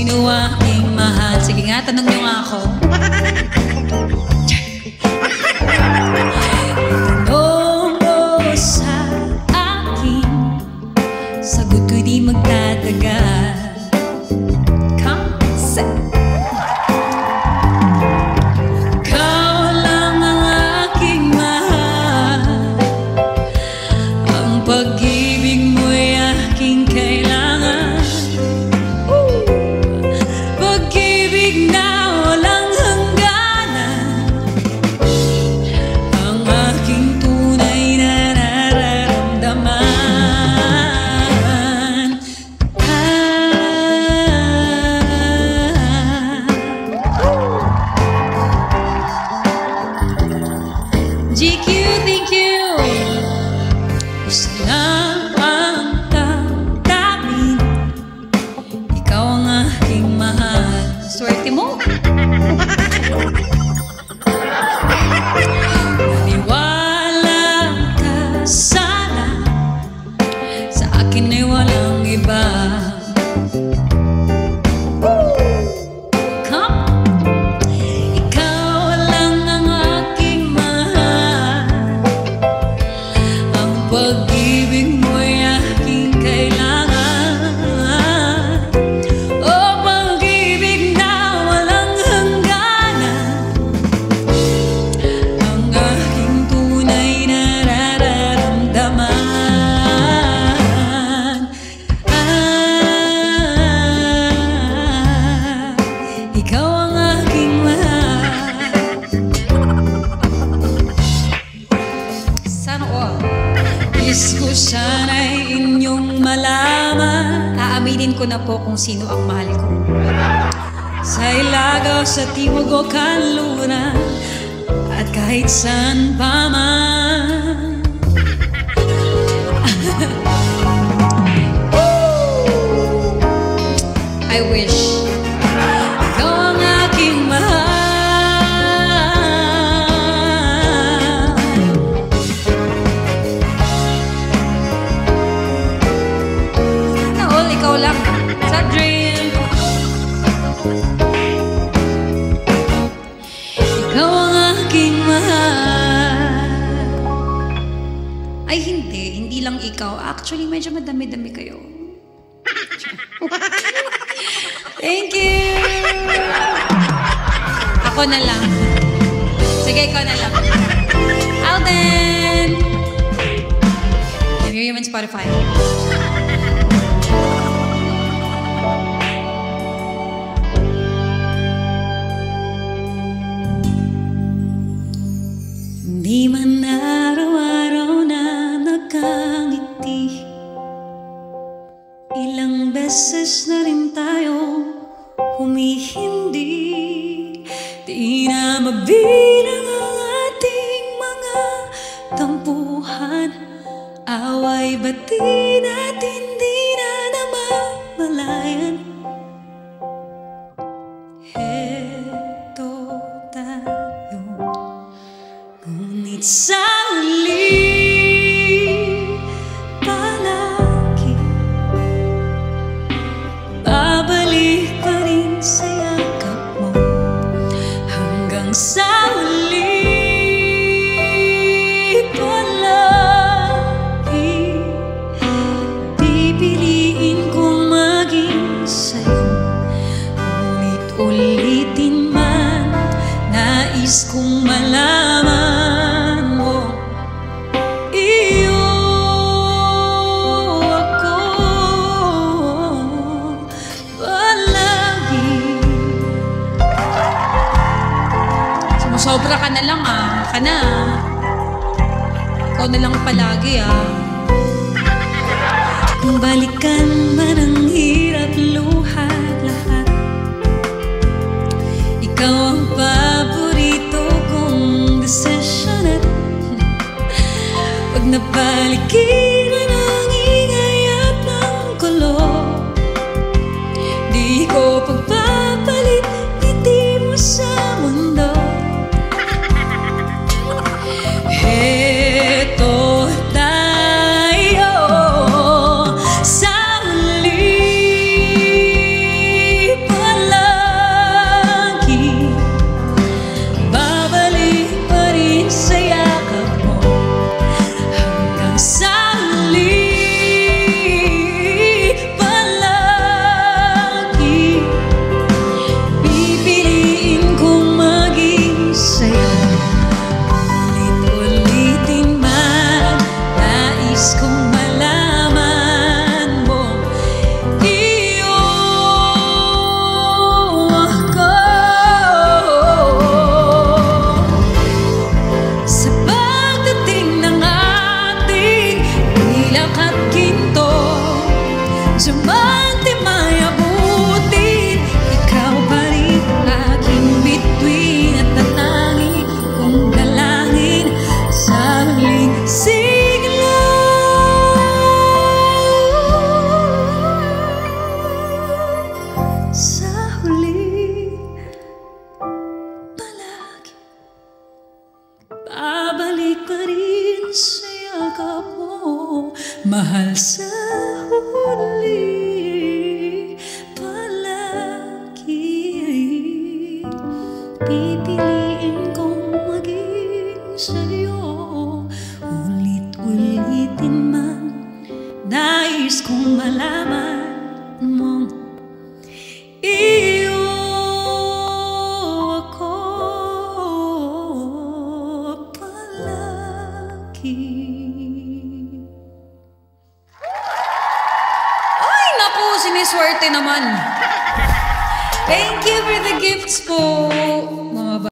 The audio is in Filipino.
sino aking mahal. Sige nga, tanong niyo nga ako. Tanong mo sa akin, sagot ko'y di magtatagal. Come, set. Pag-ibig mo'y aking kailangan. Pag-ibig na walang hangganan, ang aking tunay na nararamdaman. GQ, thank you. Gusto lang ang damdamin, ikaw ang aking mahal. Swerte mo. Naniwala ka sana, sa akin ay walang iba. Pag-ibig mo'y aking kailangan. Oh, pag-ibig na walang hangganan, ang aking tunay na nararamdaman. Ikaw ang aking mahal. Sana all. Nais ko sana'y inyong malaman, aaminin ko na po kung sino ang mahal ko. Sa ilagaw, sa timog o kanluran, at kahit saan pa man. I wish ikaw ang aking mahal. Ikaw lang sa dream. Ikaw ang aking mahal. Ay hindi lang ikaw. Actually, medyo madami-dami kayo. Thank you. Ako na lang. Sige, ikaw na lang. Alden. Review yung Spotify. Di man araw-araw na nakangiti, ilang beses na rin tayo humihindi. Di na mabilang ang ating mga tampuhan, away ba't di natin di na namamalayan? Heto tayo, ngunit sa huli palagi babalik pa rin sa yakap mo. Hanggang sa huli palagi pipiliin kong maging sa'yo. Ngunit ulitin man, nais kong malaman mo, iyo ako palagi. Sumusobra ka na lang ka na. Ikaw na lang palagi Kung balikan man ang hirap, luha, lahat, ikaw ang paborito kong desisyon. At pag napaligiran ang ingay at ng gulo, di ko pagpapalit ngiti mo sa mundo. Heto tayo sa huli pa. yakap mo, mahal sa huli, palagi pipiliin kong maging sa'yo. Ulit-ulitin man, nais kong malaman mong iyo ako palagi. Ay, naku, siniswerte naman. Thank you for the gifts po.